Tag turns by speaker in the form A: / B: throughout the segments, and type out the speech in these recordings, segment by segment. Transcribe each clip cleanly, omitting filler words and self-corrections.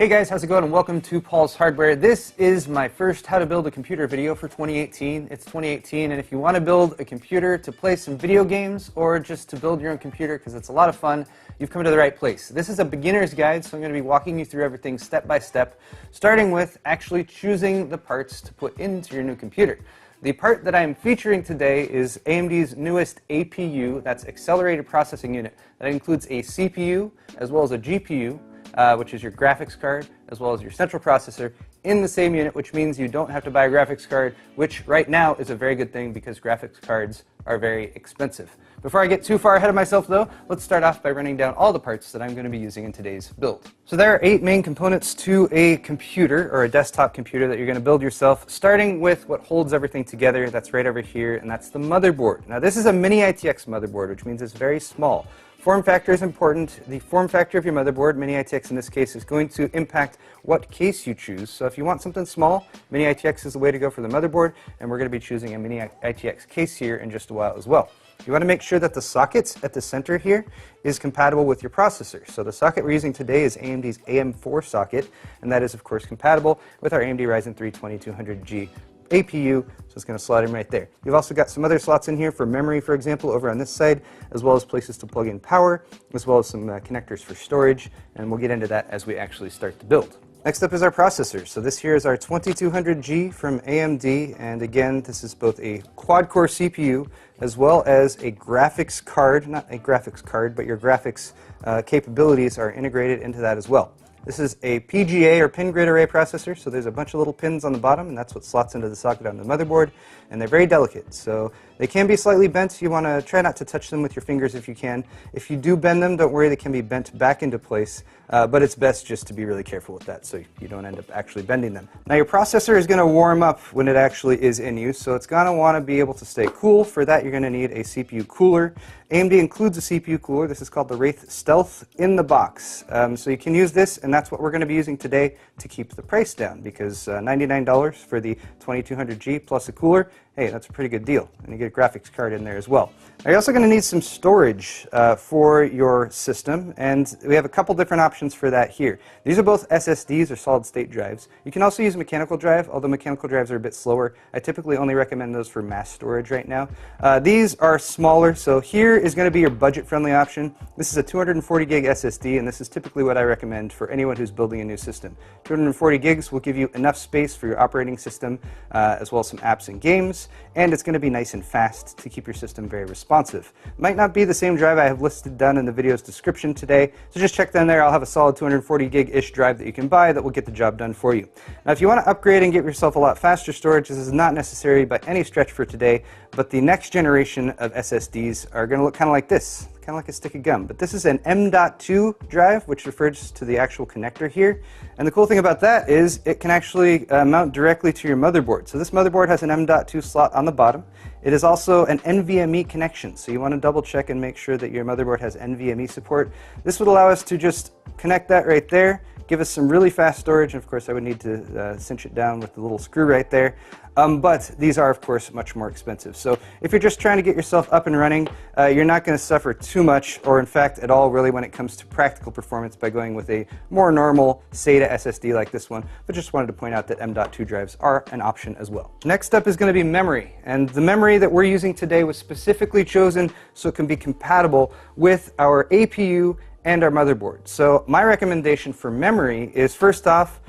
A: Hey guys, how's it going and welcome to Paul's Hardware. This is my first how to build a computer video for 2018. It's 2018 and if you want to build a computer to play some video games or just to build your own computer because it's a lot of fun, you've come to the right place. This is a beginner's guide, so I'm going to be walking you through everything step by step, starting with actually choosing the parts to put into your new computer. The part that I'm featuring today is AMD's newest APU, that's Accelerated Processing Unit. That includes a CPU as well as a GPU, which is your graphics card, as well as your central processor, in the same unit, which means you don't have to buy a graphics card, which right now is a very good thing because graphics cards are very expensive. Before I get too far ahead of myself though, let's start off by running down all the parts that I'm going to be using in today's build. So there are 8 main components to a computer, or a desktop computer, that you're going to build yourself, starting with what holds everything together. That's right over here, and that's the motherboard. Now this is a mini ITX motherboard, which means it's very small. Form factor is important. The form factor of your motherboard, Mini ITX in this case, is going to impact what case you choose. So if you want something small, Mini ITX is the way to go for the motherboard, and we're going to be choosing a Mini ITX case here in just a while as well. You want to make sure that the socket at the center here is compatible with your processor. So the socket we're using today is AMD's AM4 socket, and that is of course compatible with our AMD Ryzen 3 2200G APU, so it's going to slot in right there. You've also got some other slots in here for memory, for example, over on this side, as well as places to plug in power, as well as some connectors for storage, and we'll get into that as we actually start the build. Next up is our processor. So this here is our 2200G from AMD, and again, this is both a quad-core CPU as well as a graphics card, not a graphics card, but your graphics capabilities are integrated into that as well. This is a PGA, or pin grid array processor, so there's a bunch of little pins on the bottom, and that's what slots into the socket on the motherboard, and they're very delicate, so they can be slightly bent. You want to try not to touch them with your fingers if you can. If you do bend them, don't worry, they can be bent back into place, but it's best just to be really careful with that so you don't end up actually bending them. Now your processor is going to warm up when it actually is in use, so it's going to want to be able to stay cool. For that you're going to need a CPU cooler. AMD includes a CPU cooler. This is called the Wraith Stealth in the box. So you can use this, and that's what we're going to be using today to keep the price down, because $99 for the 2200G plus a cooler, hey, that's a pretty good deal. And you get a graphics card in there as well. Now you're also going to need some storage for your system, and we have a couple different options for that here. These are both SSDs, or solid state drives. You can also use a mechanical drive, although mechanical drives are a bit slower. I typically only recommend those for mass storage right now. These are smaller, so here is going to be your budget-friendly option. This is a 240 gig SSD, and this is typically what I recommend for anyone who's building a new system. 240 gigs will give you enough space for your operating system, as well as some apps and games, and it's going to be nice and fast to keep your system very responsive. Might not be the same drive I have listed down in the video's description today, so just check down there. I'll have a solid 240 gig-ish drive that you can buy that will get the job done for you. Now if you want to upgrade and get yourself a lot faster storage, this is not necessary by any stretch for today, but the next generation of SSDs are going to look kind of like this. Kind of like a stick of gum. But this is an M.2 drive, which refers to the actual connector here. And the cool thing about that is it can actually mount directly to your motherboard. So this motherboard has an M.2 slot on the bottom. It is also an NVMe connection, so you want to double check and make sure that your motherboard has NVMe support. This would allow us to just connect that right there, give us some really fast storage, and of course I would need to cinch it down with the little screw right there. But these are of course much more expensive. So if you're just trying to get yourself up and running, you're not going to suffer too much, or in fact at all really, when it comes to practical performance by going with a more normal SATA SSD like this one. But just wanted to point out that M.2 drives are an option as well. Next up is going to be memory, and the memory that we're using today was specifically chosen so it can be compatible with our APU and our motherboard. So my recommendation for memory is, first off,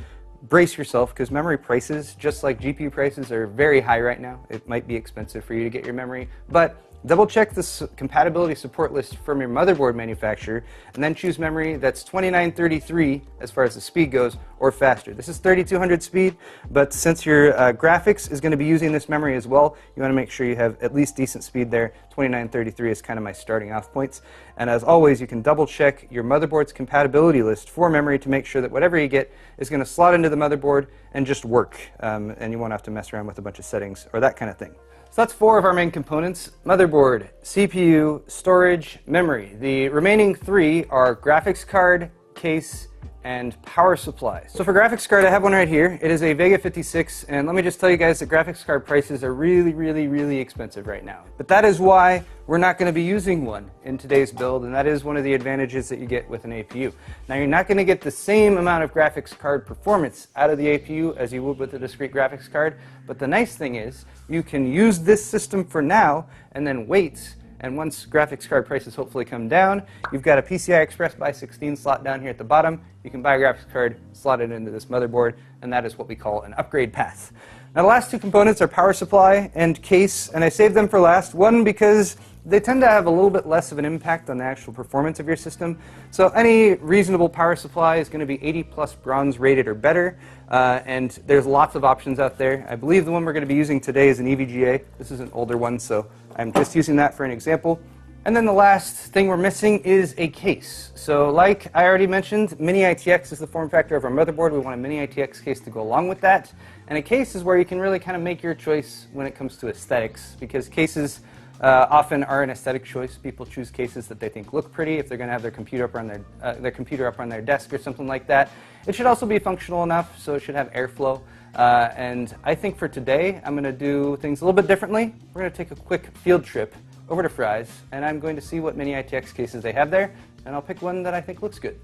A: brace yourself, because memory prices, just like GPU prices, are very high right now. It might be expensive for you to get your memory, but double check the compatibility support list from your motherboard manufacturer, and then choose memory that's 2933 as far as the speed goes, or faster. This is 3200 speed, but since your graphics is going to be using this memory as well, you want to make sure you have at least decent speed there. 2933 is kind of my starting off points. And as always, you can double check your motherboard's compatibility list for memory to make sure that whatever you get is going to slot into the motherboard and just work, and you won't have to mess around with a bunch of settings or that kind of thing. So that's 4 of our main components: motherboard, CPU, storage, memory. The remaining 3 are graphics card, case, and power supply. So for graphics card, I have one right here. It is a Vega 56, and let me just tell you guys that graphics card prices are really expensive right now. But that is why we're not going to be using one in today's build, and that is one of the advantages that you get with an APU. Now, you're not going to get the same amount of graphics card performance out of the APU as you would with a discrete graphics card, but the nice thing is you can use this system for now and then wait. And once graphics card prices hopefully come down, you've got a PCI Express by 16 slot down here at the bottom. You can buy a graphics card, slot it into this motherboard, and that is what we call an upgrade path. Now the last two components are power supply and case, and I saved them for last. One, because they tend to have a little bit less of an impact on the actual performance of your system. So any reasonable power supply is going to be 80 plus bronze rated or better, and there's lots of options out there. I believe the one we're going to be using today is an EVGA. This is an older one, so I'm just using that for an example. And then the last thing we're missing is a case. So like I already mentioned, Mini ITX is the form factor of our motherboard. We want a Mini ITX case to go along with that. And a case is where you can really kind of make your choice when it comes to aesthetics, because cases often are an aesthetic choice. People choose cases that they think look pretty if they're going to have their computer up on their desk or something like that. It should also be functional enough, so it should have airflow. And I think for today, I'm going to do things a little bit differently. We're going to take a quick field trip over to Fry's, and I'm going to see what Mini ITX cases they have there, and I'll pick one that I think looks good.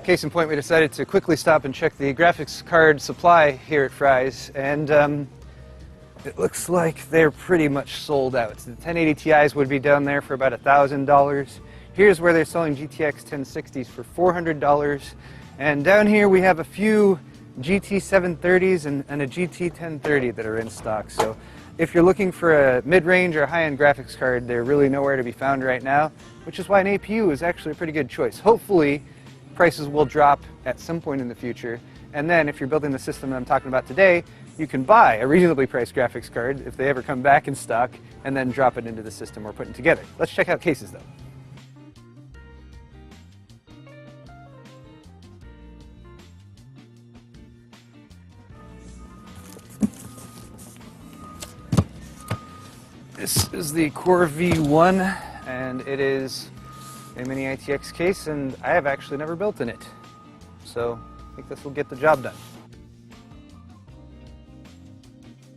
A: Case in point, we decided to quickly stop and check the graphics card supply here at Fry's, and it looks like they're pretty much sold out. The 1080 Ti's would be down there for about $1,000. Here's where they're selling GTX 1060s for $400, and down here we have a few GT 730s and a GT 1030 that are in stock. So if you're looking for a mid-range or high-end graphics card, they're really nowhere to be found right now, which is why an APU is actually a pretty good choice. Hopefully, prices will drop at some point in the future, and then if you're building the system that I'm talking about today, you can buy a reasonably priced graphics card if they ever come back in stock, and then drop it into the system we're putting together. Let's check out cases though. This is the Core V1, and it is a Mini ITX case, and I have actually never built in it. So I think this will get the job done.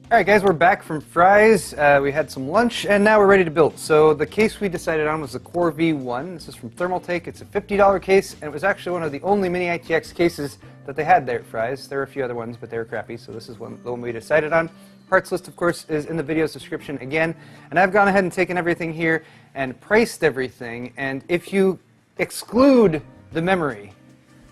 A: Alright guys, we're back from Fry's. We had some lunch, and now we're ready to build. So the case we decided on was the Core V1. This is from Thermaltake. It's a $50 case, and it was actually one of the only Mini ITX cases that they had there at Fry's. There were a few other ones, but they were crappy, so this is the one we decided on. Parts list, of course, is in the video's description again. And I've gone ahead and taken everything here and priced everything. And if you exclude the memory,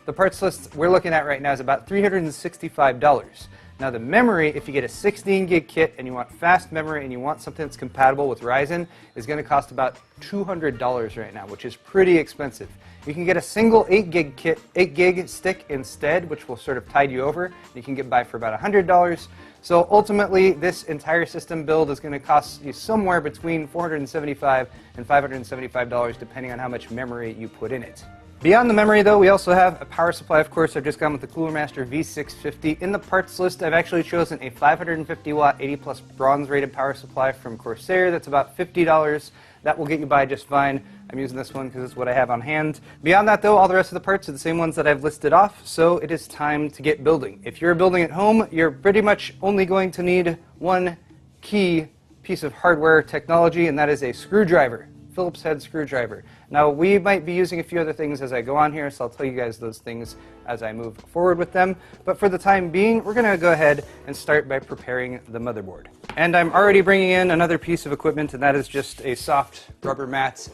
A: the parts list we're looking at right now is about $365. Now the memory, if you get a 16 gig kit and you want fast memory and you want something that's compatible with Ryzen, is going to cost about $200 right now, which is pretty expensive. You can get a single 8 gig stick instead, which will sort of tide you over. You can get by for about $100. So ultimately, this entire system build is going to cost you somewhere between $475 and $575, depending on how much memory you put in it. Beyond the memory, though, we also have a power supply, of course. I've just gone with the Cooler Master V650. In the parts list, I've actually chosen a 550 watt, 80 plus bronze rated power supply from Corsair. That's about $50. That will get you by just fine. I'm using this one because it's what I have on hand. Beyond that, though, all the rest of the parts are the same ones that I've listed off, so it is time to get building. If you're building at home, you're pretty much only going to need one key piece of hardware technology, and that is a screwdriver. Phillips head screwdriver. Now, we might be using a few other things as I go on here, so I'll tell you guys those things as I move forward with them. But for the time being, we're going to go ahead and start by preparing the motherboard. And I'm already bringing in another piece of equipment, and that is just a soft rubber mat.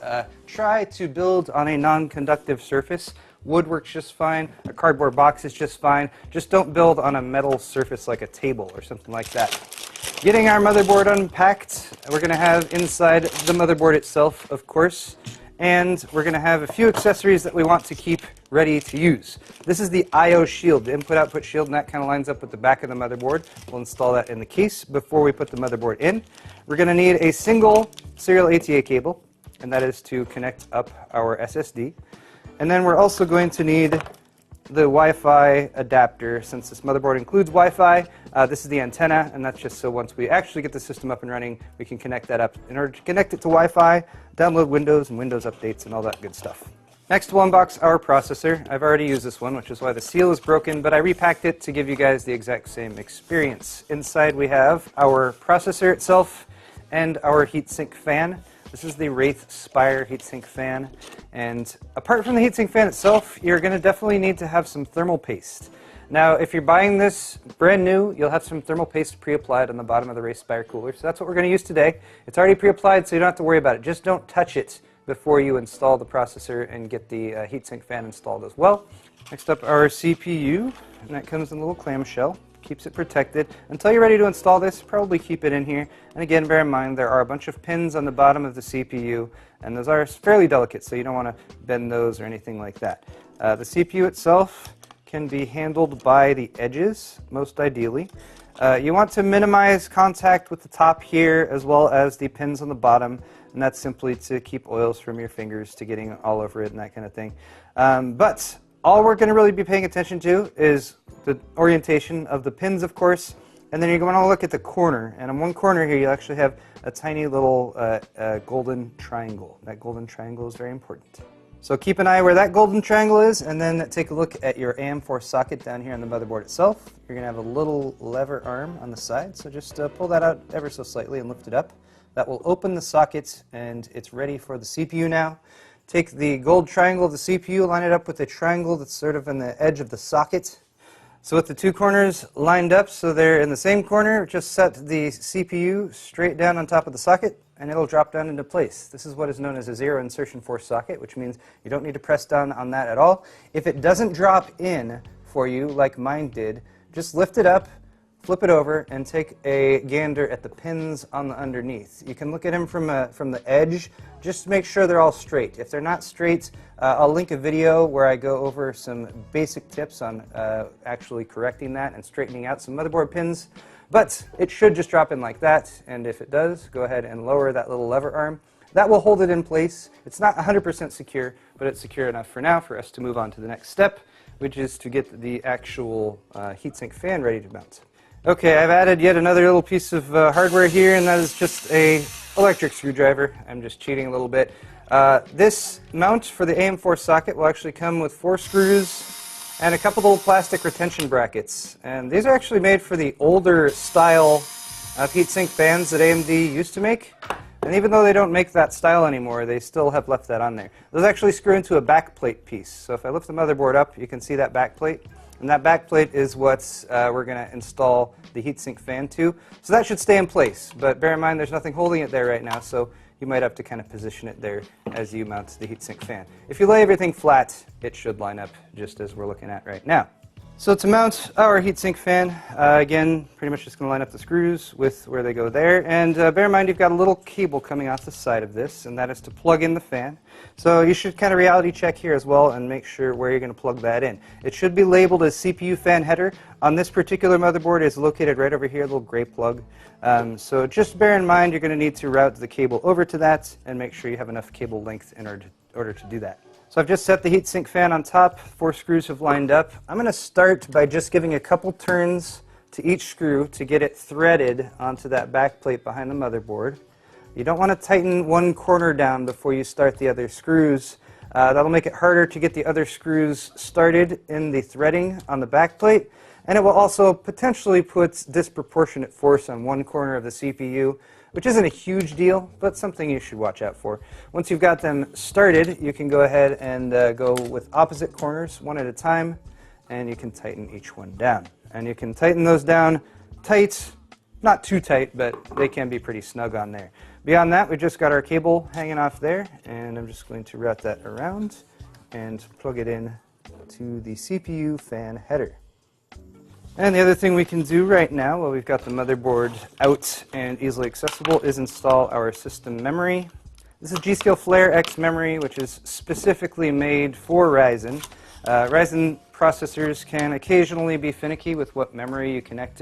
A: Try to build on a non-conductive surface. Wood works just fine. A cardboard box is just fine. Just don't build on a metal surface like a table or something like that. Getting our motherboard unpacked, we're going to have inside the motherboard itself, of course, and we're going to have a few accessories that we want to keep ready to use. This is the I/O shield, the input-output shield, and that kind of lines up with the back of the motherboard. We'll install that in the case before we put the motherboard in. We're going to need a single serial ATA cable, and that is to connect up our SSD. And then we're also going to need the Wi-Fi adapter. Since this motherboard includes Wi-Fi, this is the antenna, and that's just so once we actually get the system up and running, we can connect that up. In order to connect it to Wi-Fi, download Windows and Windows updates and all that good stuff. Next, we'll unbox our processor. I've already used this one, which is why the seal is broken, but I repacked it to give you guys the exact same experience. Inside we have our processor itself and our heatsink fan. This is the Wraith Spire heatsink fan, and apart from the heatsink fan itself, you're going to definitely need to have some thermal paste. Now, if you're buying this brand new, you'll have some thermal paste pre-applied on the bottom of the Wraith Spire cooler, so that's what we're going to use today. It's already pre-applied, so you don't have to worry about it. Just don't touch it before you install the processor and get the heatsink fan installed as well. Next up, our CPU, and that comes in a little clamshell. Keeps it protected. Until you're ready to install this, probably keep it in here. And again, bear in mind there are a bunch of pins on the bottom of the CPU, and those are fairly delicate, so you don't want to bend those or anything like that. The CPU itself can be handled by the edges, most ideally. You want to minimize contact with the top here, as well as the pins on the bottom, and that's simply to keep oils from your fingers to getting all over it and that kind of thing. But all we're going to really be paying attention to is the orientation of the pins, of course, and then you're going to look at the corner. And on one corner here, you actually have a tiny little golden triangle. That golden triangle is very important. So keep an eye where that golden triangle is, and then take a look at your AM4 socket down here on the motherboard itself. You're going to have a little lever arm on the side, so just pull that out ever so slightly and lift it up. That will open the socket, and it's ready for the CPU now. Take the gold triangle of the CPU, line it up with the triangle that's sort of in the edge of the socket. So with the two corners lined up so they're in the same corner, just set the CPU straight down on top of the socket, and it'll drop down into place. This is what is known as a zero insertion force socket, which means you don't need to press down on that at all. If it doesn't drop in for you like mine did, just lift it up, flip it over, and take a gander at the pins on the underneath. You can look at them from the edge. Just make sure they're all straight. If they're not straight, I'll link a video where I go over some basic tips on actually correcting that and straightening out some motherboard pins. But it should just drop in like that, and if it does, go ahead and lower that little lever arm. That will hold it in place. It's not 100% secure, but it's secure enough for now for us to move on to the next step, which is to get the actual heatsink fan ready to mount. Okay, I've added yet another little piece of hardware here, and that is just a electric screwdriver. I'm just cheating a little bit. This mount for the AM4 socket will actually come with 4 screws and a couple little plastic retention brackets. And these are actually made for the older style of heatsink fans that AMD used to make. And even though they don't make that style anymore, they still have left that on there. Those actually screw into a backplate piece. So if I lift the motherboard up, you can see that backplate. And that backplate is what we're going to install the heatsink fan to. So that should stay in place, but bear in mind there's nothing holding it there right now, so you might have to kind of position it there as you mount the heatsink fan. If you lay everything flat, it should line up just as we're looking at right now. So to mount our heatsink fan, again, pretty much just going to line up the screws with where they go there. And bear in mind you've got a little cable coming off the side of this, and that is to plug in the fan. So you should kind of reality check here as well and make sure where you're going to plug that in. It should be labeled as CPU fan header. On this particular motherboard, it's located right over here, a little gray plug. So just bear in mind you're going to need to route the cable over to that and make sure you have enough cable length in order to do that. So I've just set the heatsink fan on top. 4 screws have lined up. I'm going to start by just giving a couple turns to each screw to get it threaded onto that back plate behind the motherboard. You don't want to tighten one corner down before you start the other screws. That'll make it harder to get the other screws started in the threading on the back plate, and it will also potentially put disproportionate force on one corner of the CPU, which isn't a huge deal, but something you should watch out for. Once you've got them started, you can go ahead and go with opposite corners one at a time, and you can tighten each one down. And you can tighten those down tight, not too tight, but they can be pretty snug on there. Beyond that, we just got our cable hanging off there, and I'm just going to route that around and plug it in to the CPU fan header. And the other thing we can do right now, while we've got the motherboard out and easily accessible, is install our system memory. This is G.Skill Flare X memory, which is specifically made for Ryzen. Ryzen processors can occasionally be finicky with what memory you connect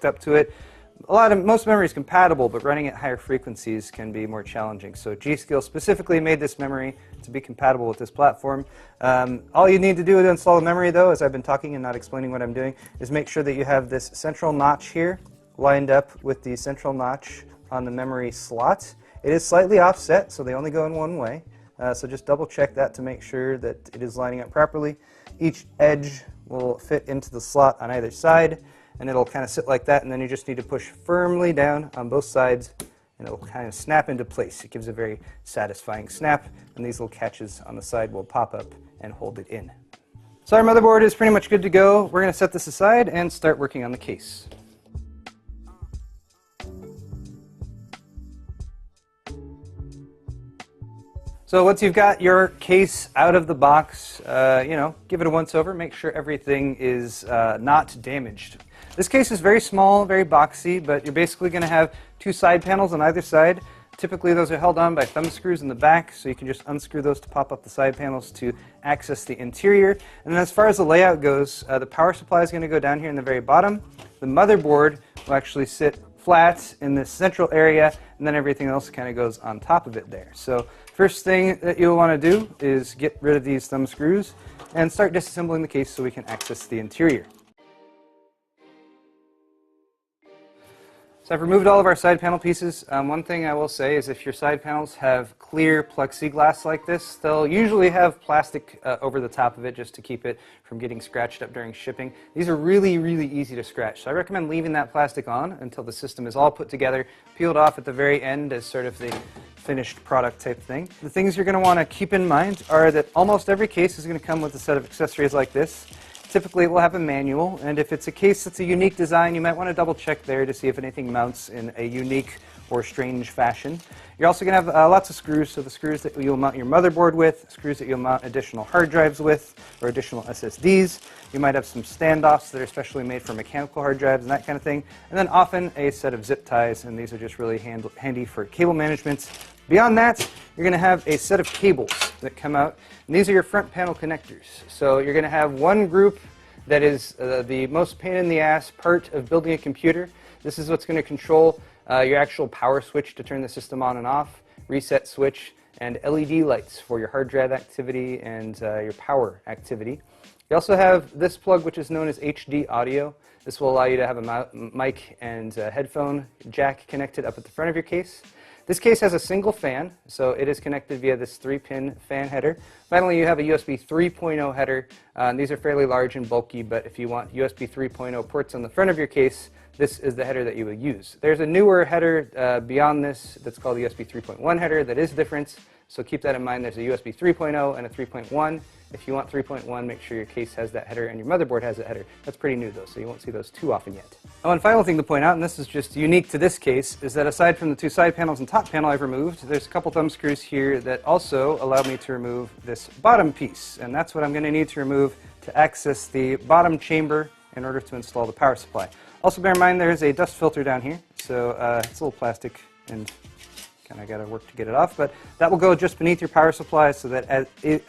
A: up to it. Most memory is compatible, but running at higher frequencies can be more challenging. So G.Skill specifically made this memory to be compatible with this platform. All you need to do to install the memory, though, as I've been talking and not explaining what I'm doing, is make sure that you have this central notch here lined up with the central notch on the memory slot. It is slightly offset, so they only go in one way. So just double check that to make sure that it is lining up properly. Each edge will fit into the slot on either side, and it'll kind of sit like that, and then you just need to push firmly down on both sides, and it'll kind of snap into place. It gives a very satisfying snap, and these little catches on the side will pop up and hold it in. So our motherboard is pretty much good to go. We're going to set this aside and start working on the case. So once you've got your case out of the box, give it a once over, make sure everything is not damaged. This case is very small, very boxy, but you're basically going to have two side panels on either side. Typically those are held on by thumb screws in the back, so you can just unscrew those to pop up the side panels to access the interior. And then as far as the layout goes, the power supply is going to go down here in the very bottom. The motherboard will actually sit flat in this central area, and then everything else kind of goes on top of it there. So first thing that you'll want to do is get rid of these thumb screws and start disassembling the case so we can access the interior. So I've removed all of our side panel pieces. One thing I will say is if your side panels have clear plexiglass like this, they'll usually have plastic over the top of it just to keep it from getting scratched up during shipping. These are really, really easy to scratch. So I recommend leaving that plastic on until the system is all put together, peeled off at the very end as sort of the finished product type thing. The things you're going to want to keep in mind are that almost every case is going to come with a set of accessories like this. Typically it will have a manual, and if it's a case that's a unique design, you might want to double check there to see if anything mounts in a unique or strange fashion. You're also going to have lots of screws, so the screws that you'll mount your motherboard with, screws that you'll mount additional hard drives with, or additional SSDs. You might have some standoffs that are specially made for mechanical hard drives and that kind of thing. And then often a set of zip ties, and these are just really handy for cable management. Beyond that, you're going to have a set of cables that come out, and these are your front panel connectors. So you're going to have one group that is the most pain in the ass part of building a computer. This is what's going to control your actual power switch to turn the system on and off, reset switch, and LED lights for your hard drive activity and your power activity. You also have this plug, which is known as HD audio. This will allow you to have a mic and headphone jack connected up at the front of your case. This case has a single fan, so it is connected via this 3-pin fan header. Finally, you have a USB 3.0 header. These are fairly large and bulky, but if you want USB 3.0 ports on the front of your case, this is the header that you will use. There's a newer header beyond this that's called the USB 3.1 header that is different, so keep that in mind. There's a USB 3.0 and a 3.1. If you want 3.1, make sure your case has that header and your motherboard has that header. That's pretty new though, so you won't see those too often yet. Oh, and final thing to point out, and this is just unique to this case, is that aside from the two side panels and top panel I've removed, there's a couple thumb screws here that also allow me to remove this bottom piece, and that's what I'm going to need to remove to access the bottom chamber in order to install the power supply. Also bear in mind there's a dust filter down here, so it's a little plastic and kind of got to work to get it off, but that will go just beneath your power supply so that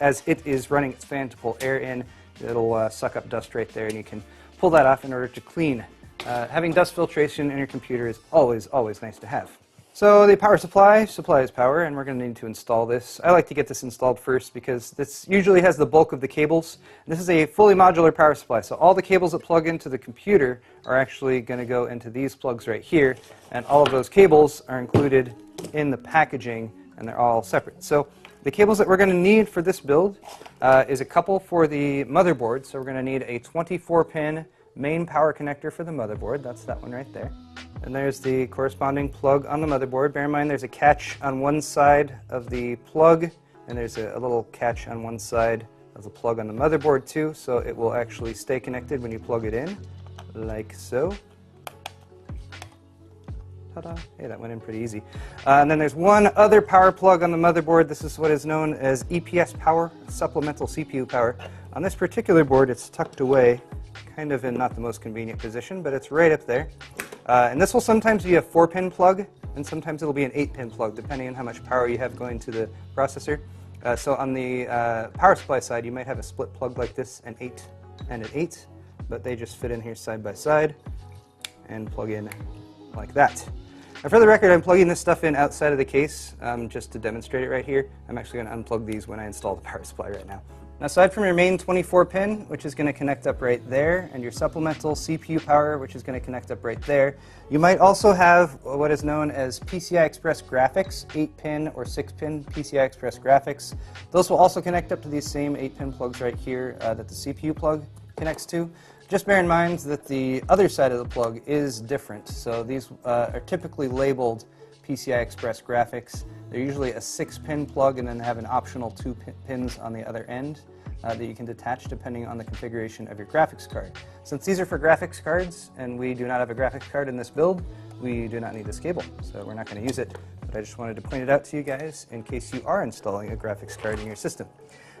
A: as it is running its fan to pull air in, it'll suck up dust right there, and you can pull that off in order to clean. Having dust filtration in your computer is always, always nice to have. So the power supply supplies power, and we're going to need to install this. I like to get this installed first because this usually has the bulk of the cables. This is a fully modular power supply, so all the cables that plug into the computer are actually going to go into these plugs right here, and all of those cables are included in the packaging, and they're all separate. So the cables that we're going to need for this build is a couple for the motherboard. So we're going to need a 24-pin main power connector for the motherboard. That's that one right there. And there's the corresponding plug on the motherboard. Bear in mind there's a catch on one side of the plug, and there's a little catch on one side of the plug on the motherboard too, so it will actually stay connected when you plug it in, like so. Ta-da. Hey, that went in pretty easy. And then there's one other power plug on the motherboard. This is what is known as EPS power, supplemental CPU power. On this particular board, it's tucked away, kind of in not the most convenient position, but it's right up there. And this will sometimes be a 4-pin plug, and sometimes it'll be an 8-pin plug, depending on how much power you have going to the processor. So on the power supply side, you might have a split plug like this, an 8 and an 8, but they just fit in here side by side and plug in like that. Now for the record, I'm plugging this stuff in outside of the case just to demonstrate it right here. I'm actually going to unplug these when I install the power supply right now. Aside from your main 24 pin, which is going to connect up right there, and your supplemental CPU power, which is going to connect up right there, you might also have what is known as PCI Express graphics, 8-pin or 6-pin PCI Express graphics. Those will also connect up to these same 8-pin plugs right here that the CPU plug connects to. Just bear in mind that the other side of the plug is different. So these are typically labeled PCI Express graphics. They're usually a 6-pin plug and then have an optional 2 pins on the other end that you can detach depending on the configuration of your graphics card. Since these are for graphics cards and we do not have a graphics card in this build, we do not need this cable, so we're not going to use it. But I just wanted to point it out to you guys in case you are installing a graphics card in your system.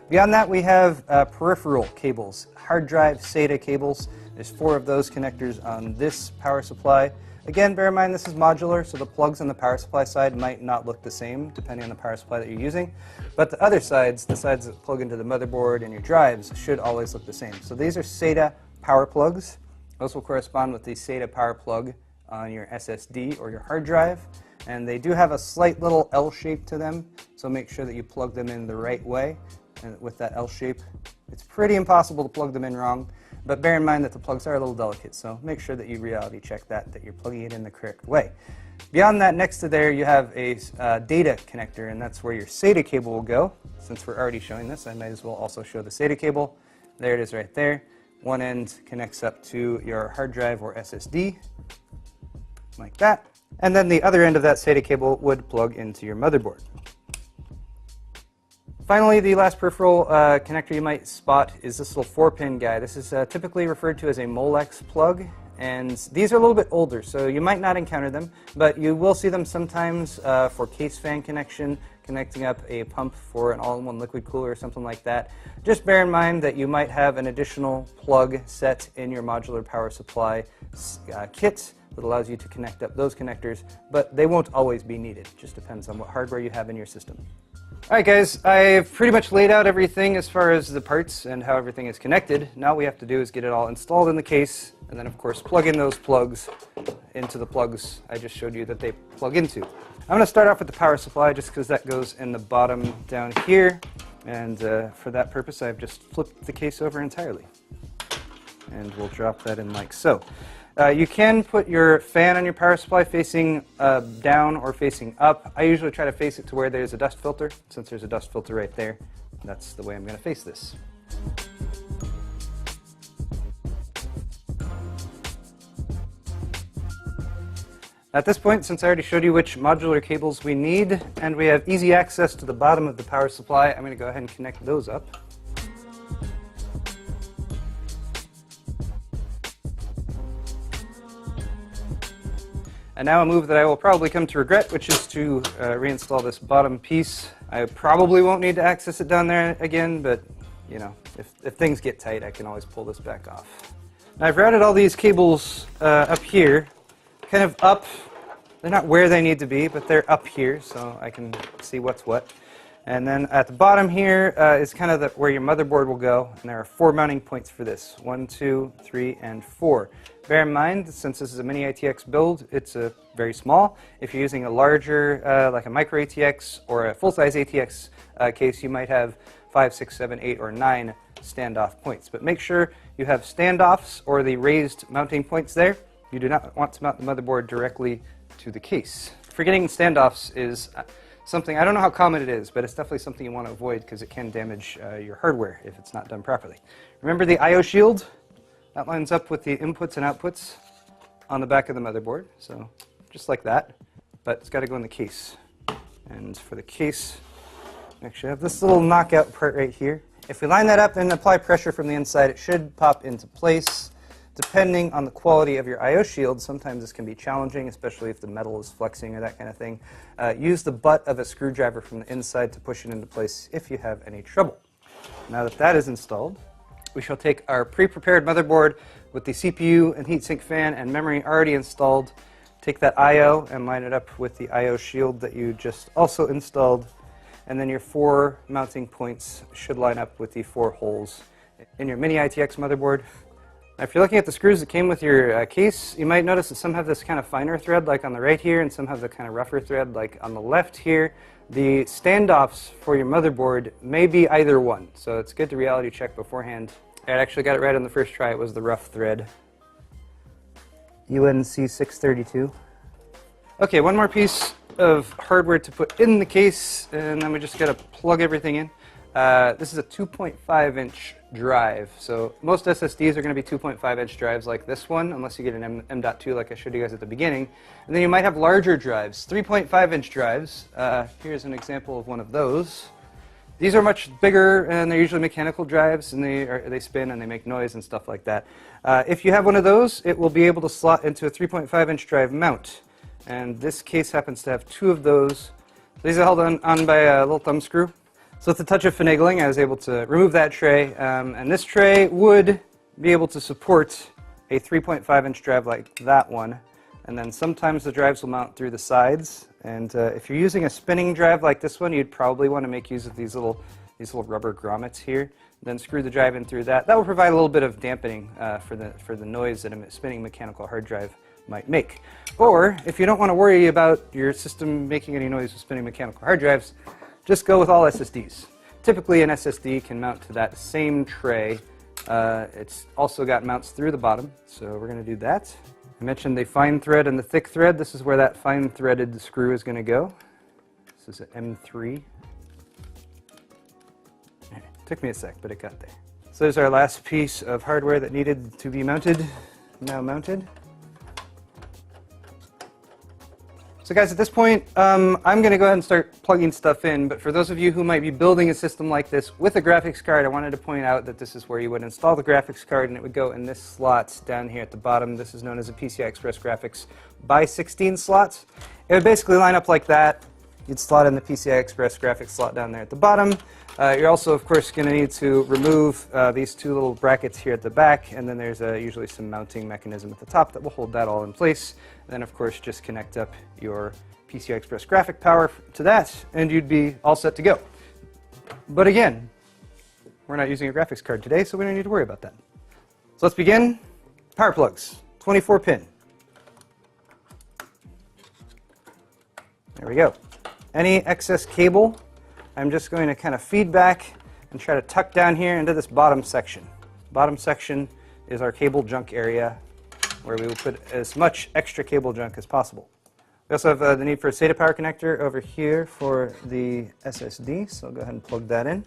A: Beyond that, we have peripheral cables, hard drive SATA cables. There's 4 of those connectors on this power supply. Again, bear in mind this is modular, so the plugs on the power supply side might not look the same depending on the power supply that you're using. But the other sides, the sides that plug into the motherboard and your drives, should always look the same. So these are SATA power plugs. Those will correspond with the SATA power plug on your SSD or your hard drive. And they do have a slight little L shape to them, so make sure that you plug them in the right way. And with that L shape, it's pretty impossible to plug them in wrong. But bear in mind that the plugs are a little delicate, so make sure that you reality check that you're plugging it in the correct way. Beyond that, next to there, you have a data connector, and that's where your SATA cable will go. Since we're already showing this, I might as well also show the SATA cable. There it is right there. One end connects up to your hard drive or SSD, like that. And then the other end of that SATA cable would plug into your motherboard. Finally, the last peripheral connector you might spot is this little 4-pin guy. This is typically referred to as a Molex plug, and these are a little bit older, so you might not encounter them, but you will see them sometimes for case fan connection, connecting up a pump for an all-in-one liquid cooler or something like that. Just bear in mind that you might have an additional plug set in your modular power supply kit that allows you to connect up those connectors, but they won't always be needed. It just depends on what hardware you have in your system. Alright guys, I've pretty much laid out everything as far as the parts and how everything is connected. Now what we have to do is get it all installed in the case, and then of course plug in those plugs into the plugs I just showed you that they plug into. I'm going to start off with the power supply just because that goes in the bottom down here, and for that purpose I've just flipped the case over entirely. And we'll drop that in like so. You can put your fan on your power supply facing down or facing up. I usually try to face it to where there's a dust filter. Since there's a dust filter right there, that's the way I'm going to face this. At this point, since I already showed you which modular cables we need, and we have easy access to the bottom of the power supply, I'm going to go ahead and connect those up. And now a move that I will probably come to regret, which is to reinstall this bottom piece. I probably won't need to access it down there again, but you know, if things get tight, I can always pull this back off. Now I've routed all these cables up here, kind of up. They're not where they need to be, but they're up here, so I can see what's what. And then at the bottom here is kind of where your motherboard will go, and there are 4 mounting points for this. 1, 2, 3, and 4. Bear in mind, since this is a mini ATX build, it's very small. If you're using a larger, like a micro ATX or a full-size ATX case, you might have 5, 6, 7, 8, or 9 standoff points. But make sure you have standoffs or the raised mounting points there. You do not want to mount the motherboard directly to the case. Forgetting standoffs is something, I don't know how common it is, but it's definitely something you want to avoid because it can damage your hardware if it's not done properly. Remember the I/O shield? That lines up with the inputs and outputs on the back of the motherboard, so just like that, but it's got to go in the case. And for the case, actually I have this little knockout part right here. If we line that up and apply pressure from the inside, it should pop into place. Depending on the quality of your I/O shield, sometimes this can be challenging, especially if the metal is flexing or that kind of thing. Use the butt of a screwdriver from the inside to push it into place if you have any trouble. Now that that is installed, we shall take our pre-prepared motherboard with the CPU and heatsink fan and memory already installed, take that I/O and line it up with the I/O shield that you just also installed, and then your 4 mounting points should line up with the 4 holes in your mini ITX motherboard. Now, if you're looking at the screws that came with your case, you might notice that some have this kind of finer thread like on the right here, and some have the kind of rougher thread like on the left here. The standoffs for your motherboard may be either one, so it's good to reality check beforehand. I actually got it right on the first try. It was the rough thread. UNC 632. Okay, one more piece of hardware to put in the case, and then we just got to plug everything in. This is a 2.5-inch drive, so most SSDs are going to be 2.5-inch drives like this one, unless you get an M.2 like I showed you guys at the beginning. And then you might have larger drives, 3.5-inch drives. Here's an example of one of those. These are much bigger, and they're usually mechanical drives, and they spin and they make noise and stuff like that. If you have one of those, it will be able to slot into a 3.5-inch drive mount. And this case happens to have two of those. These are held on by a little thumb screw. So with a touch of finagling, I was able to remove that tray. And this tray would be able to support a 3.5-inch drive like that one. And then sometimes the drives will mount through the sides. And if you're using a spinning drive like this one, you'd probably want to make use of these little rubber grommets here. Then screw the drive in through that. That will provide a little bit of dampening for the noise that a spinning mechanical hard drive might make. Or if you don't want to worry about your system making any noise with spinning mechanical hard drives, just go with all SSDs. Typically an SSD can mount to that same tray. It's also got mounts through the bottom, so we're going to do that. I mentioned the fine thread and the thick thread. This is where that fine threaded screw is going to go. This is an M3. Took me a sec, but it got there. So there's our last piece of hardware that needed to be mounted. Now mounted. So guys, at this point, I'm going to go ahead and start plugging stuff in, but for those of you who might be building a system like this with a graphics card, I wanted to point out that this is where you would install the graphics card, and it would go in this slot down here at the bottom. This is known as a PCI Express Graphics by 16 slots. It would basically line up like that. You'd slot in the PCI Express graphics slot down there at the bottom. You're also, of course, going to need to remove these two little brackets here at the back, and then there's usually some mounting mechanism at the top that will hold that all in place. And then, of course, just connect up your PCI Express graphic power to that, and you'd be all set to go. But again, we're not using a graphics card today, so we don't need to worry about that. So let's begin. Power plugs, 24 pin. There we go. Any excess cable, I'm just going to kind of feed back and try to tuck down here into this bottom section. Bottom section is our cable junk area, where we will put as much extra cable junk as possible. We also have the need for a SATA power connector over here for the SSD, so I'll go ahead and plug that in.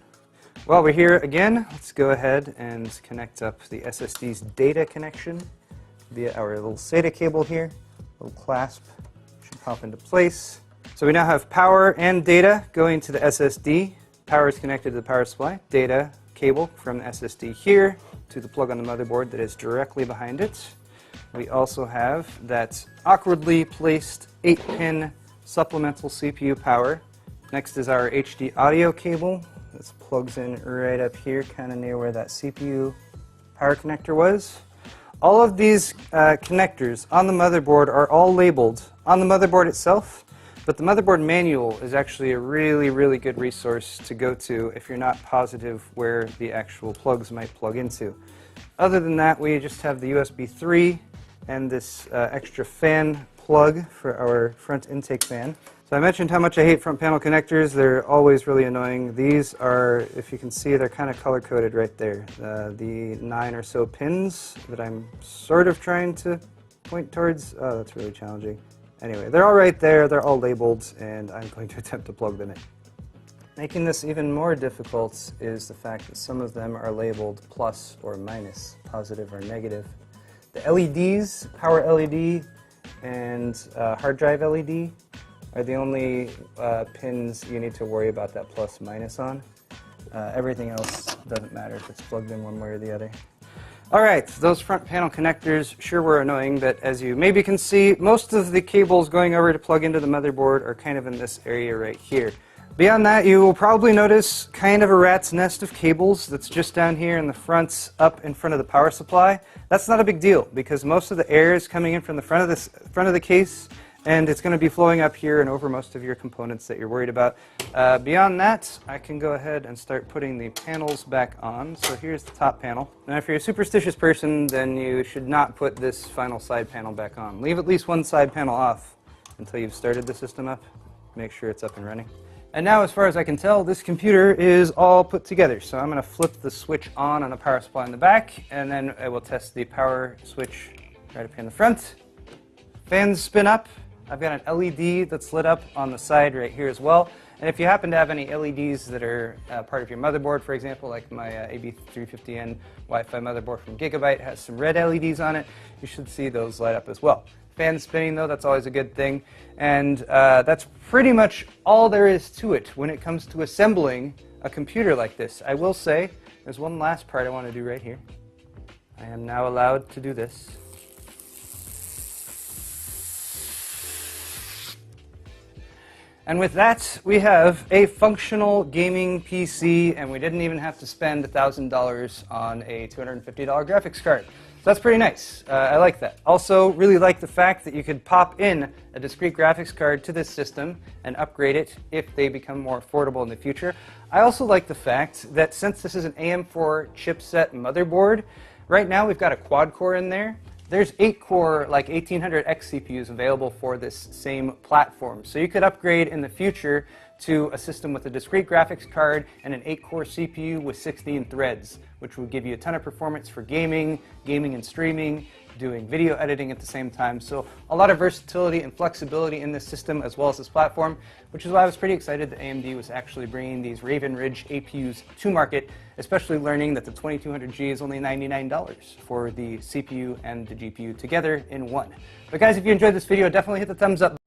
A: While we're here again, let's go ahead and connect up the SSD's data connection via our little SATA cable here. Little clasp should pop into place. So we now have power and data going to the SSD. Power is connected to the power supply. Data cable from the SSD here to the plug on the motherboard that is directly behind it. We also have that awkwardly placed 8-pin supplemental CPU power. Next is our HD audio cable. This plugs in right up here, kind of near where that CPU power connector was. All of these connectors on the motherboard are all labeled on the motherboard itself, but the motherboard manual is actually a really, really good resource to go to if you're not positive where the actual plugs might plug into. Other than that, we just have the USB 3 and this extra fan plug for our front intake fan. So I mentioned how much I hate front panel connectors. They're always really annoying. These are, if you can see, they're kind of color-coded right there. The 9 or so pins that I'm sort of trying to point towards. Oh, that's really challenging. Anyway, they're all right there. They're all labeled, and I'm going to attempt to plug them in. Making this even more difficult is the fact that some of them are labeled plus or minus, positive or negative. The LEDs, power LED and hard drive LED, are the only pins you need to worry about that plus minus on. Everything else doesn't matter if it's plugged in one way or the other. Alright, those front panel connectors sure were annoying, but as you maybe can see, most of the cables going over to plug into the motherboard are kind of in this area right here. Beyond that, you will probably notice kind of a rat's nest of cables that's just down here in the front, up in front of the power supply. That's not a big deal because most of the air is coming in from the front of the case, and it's going to be flowing up here and over most of your components that you're worried about. Beyond that, I can go ahead and start putting the panels back on. So here's the top panel. Now if you're a superstitious person, then you should not put this final side panel back on. Leave at least one side panel off until you've started the system up. Make sure it's up and running. And now, as far as I can tell, this computer is all put together. So I'm going to flip the switch on the power supply in the back, and then I will test the power switch right up here in the front. Fans spin up. I've got an LED that's lit up on the side right here as well. And if you happen to have any LEDs that are part of your motherboard, for example, like my AB350N Wi-Fi motherboard from Gigabyte has some red LEDs on it, you should see those light up as well. Fans spinning, though, that's always a good thing. And that's pretty much all there is to it when it comes to assembling a computer like this. I will say, there's one last part I want to do right here. I am now allowed to do this. And with that, we have a functional gaming PC, and we didn't even have to spend $1,000 on a $250 graphics card. So that's pretty nice. I like that. Also, really like the fact that you could pop in a discrete graphics card to this system and upgrade it if they become more affordable in the future. I also like the fact that since this is an AM4 chipset motherboard, right now we've got a quad core in there. There's 8-core, like 1800X CPUs available for this same platform. So you could upgrade in the future to a system with a discrete graphics card and an 8-core CPU with 16 threads, which will give you a ton of performance for gaming and streaming, doing video editing at the same time. So a lot of versatility and flexibility in this system as well as this platform, which is why I was pretty excited that AMD was actually bringing these Raven Ridge APUs to market, especially learning that the 2200G is only $99 for the CPU and the GPU together in one. But guys, if you enjoyed this video, definitely hit the thumbs up